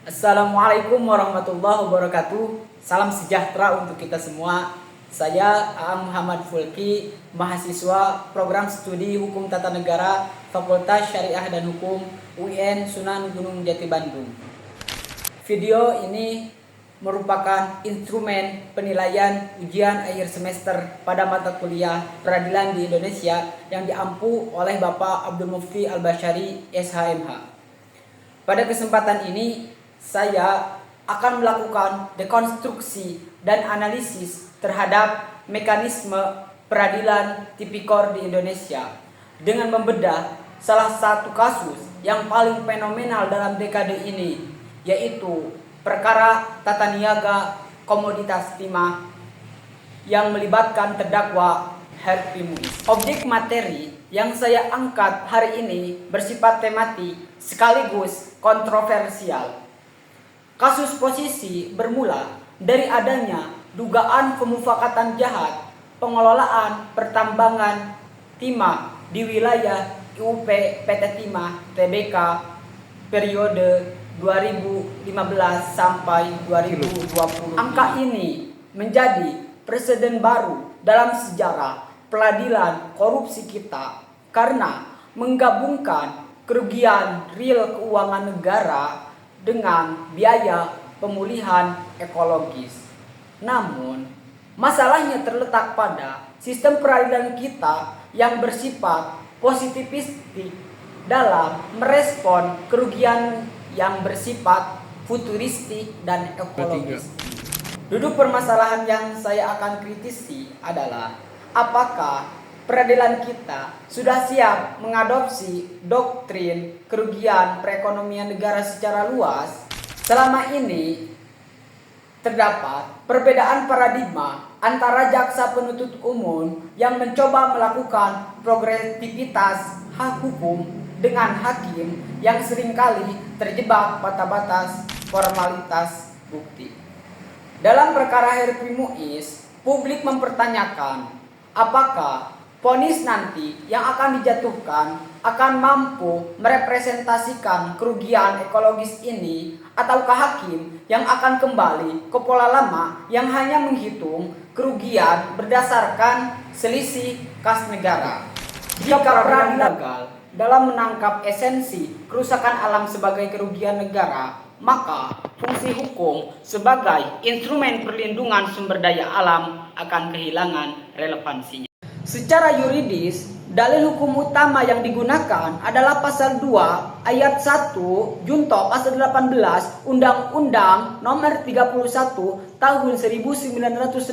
Assalamualaikum warahmatullahi wabarakatuh. Salam sejahtera untuk kita semua. Saya Aang Muhammad Fulki, mahasiswa program studi Hukum Tata Negara Fakultas Syariah dan Hukum UIN Sunan Gunung Jati Bandung. Video ini merupakan instrumen penilaian ujian akhir semester pada mata kuliah peradilan di Indonesia yang diampu oleh Bapak Abdul Mufti Al-Basyari, SHMH. Pada kesempatan ini, saya akan melakukan dekonstruksi dan analisis terhadap mekanisme peradilan tipikor di Indonesia dengan membedah salah satu kasus yang paling fenomenal dalam dekade ini, yaitu perkara tata niaga komoditas timah yang melibatkan terdakwa Herfi Muiz. Objek materi yang saya angkat hari ini bersifat tematik sekaligus kontroversial. Kasus posisi bermula dari adanya dugaan pemufakatan jahat pengelolaan pertambangan timah di wilayah IUP PT Timah Tbk periode 2015 sampai 2020. Angka ini menjadi preseden baru dalam sejarah peradilan korupsi kita karena menggabungkan kerugian real keuangan negara dengan biaya pemulihan ekologis. Namun, masalahnya terletak pada sistem peradilan kita yang bersifat positivistik dalam merespon kerugian yang bersifat futuristik dan ekologis. Duduk permasalahan yang saya akan kritisi adalah apakah peradilan kita sudah siap mengadopsi doktrin kerugian perekonomian negara secara luas. Selama ini terdapat perbedaan paradigma antara jaksa penuntut umum yang mencoba melakukan progresivitas hak hukum dengan hakim yang seringkali terjebak pada batas formalitas bukti. Dalam perkara Herfi Muiz, publik mempertanyakan apakah vonis nanti yang akan dijatuhkan akan mampu merepresentasikan kerugian ekologis ini, ataukah hakim yang akan kembali ke pola lama yang hanya menghitung kerugian berdasarkan selisih kas negara. Jika peradilan gagal dalam menangkap esensi kerusakan alam sebagai kerugian negara, maka fungsi hukum sebagai instrumen perlindungan sumber daya alam akan kehilangan relevansinya. Secara yuridis, dalil hukum utama yang digunakan adalah pasal 2 ayat 1 junto pasal 18 Undang-Undang Nomor 31 Tahun 1999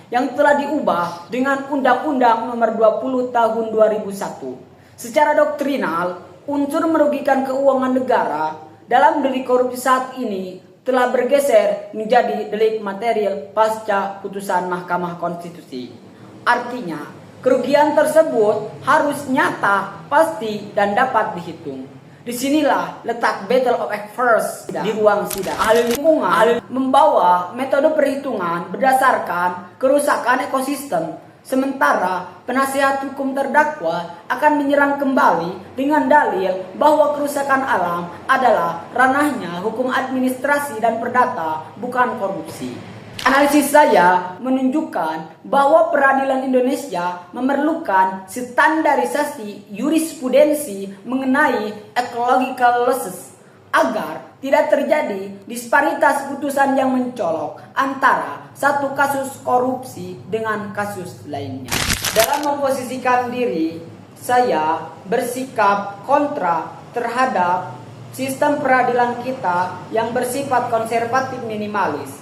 yang telah diubah dengan Undang-Undang Nomor 20 Tahun 2001. Secara doktrinal, unsur merugikan keuangan negara dalam delik korupsi saat ini telah bergeser menjadi delik material pasca putusan Mahkamah Konstitusi. Artinya, kerugian tersebut harus nyata, pasti, dan dapat dihitung. Disinilah letak battle of experts di ruang sidang. Ahli lingkungan membawa metode perhitungan berdasarkan kerusakan ekosistem, sementara penasihat hukum terdakwa akan menyerang kembali dengan dalil bahwa kerusakan alam adalah ranahnya hukum administrasi dan perdata, bukan korupsi. Analisis saya menunjukkan bahwa peradilan Indonesia memerlukan standarisasi jurisprudensi mengenai ecological losses agar tidak terjadi disparitas putusan yang mencolok antara satu kasus korupsi dengan kasus lainnya. Dalam memposisikan diri, saya bersikap kontra terhadap sistem peradilan kita yang bersifat konservatif minimalis.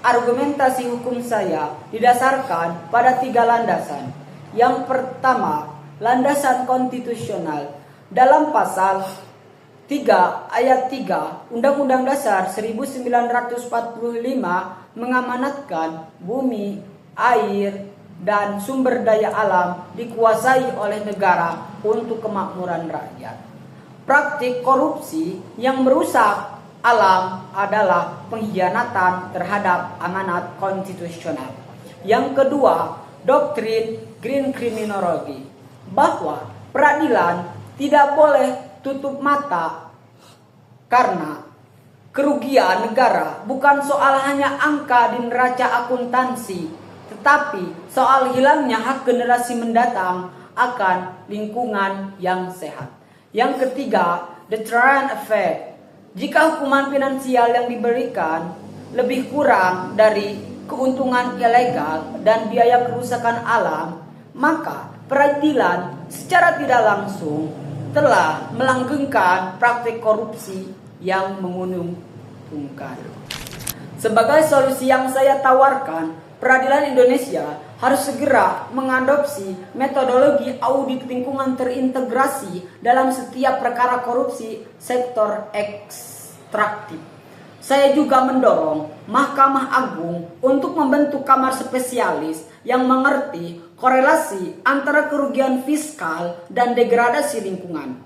Argumentasi hukum saya didasarkan pada 3 landasan. Yang pertama, landasan konstitusional. Dalam pasal 3 ayat 3 Undang-Undang Dasar 1945 mengamanatkan bumi, air, dan sumber daya alam dikuasai oleh negara untuk kemakmuran rakyat. Praktik korupsi yang merusak alam adalah pengkhianatan terhadap amanat konstitusional. Yang kedua, doktrin green criminology, bahwa peradilan tidak boleh tutup mata karena kerugian negara bukan soal hanya angka di neraca akuntansi, tetapi soal hilangnya hak generasi mendatang akan lingkungan yang sehat. Yang ketiga, deterrent effect. Jika hukuman finansial yang diberikan lebih kurang dari keuntungan ilegal dan biaya kerusakan alam, maka peradilan secara tidak langsung telah melanggengkan praktik korupsi yang menguntungkan. Sebagai solusi yang saya tawarkan, peradilan Indonesia harus segera mengadopsi metodologi audit lingkungan terintegrasi dalam setiap perkara korupsi sektor ekstraktif. Saya juga mendorong Mahkamah Agung untuk membentuk kamar spesialis yang mengerti korelasi antara kerugian fiskal dan degradasi lingkungan.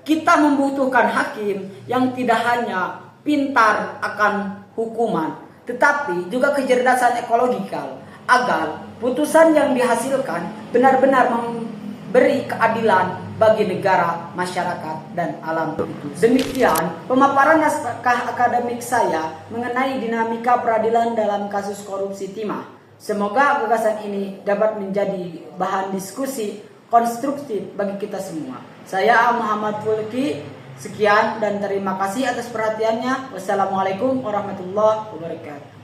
Kita membutuhkan hakim yang tidak hanya pintar akan hukuman, tetapi juga kecerdasan ekologikal, agar putusan yang dihasilkan benar-benar memberi keadilan bagi negara, masyarakat, dan alam. Demikian pemaparan naskah akademik saya mengenai dinamika peradilan dalam kasus korupsi timah. Semoga gagasan ini dapat menjadi bahan diskusi konstruktif bagi kita semua. Saya Muhammad Fulki, sekian dan terima kasih atas perhatiannya. Wassalamualaikum warahmatullahi wabarakatuh.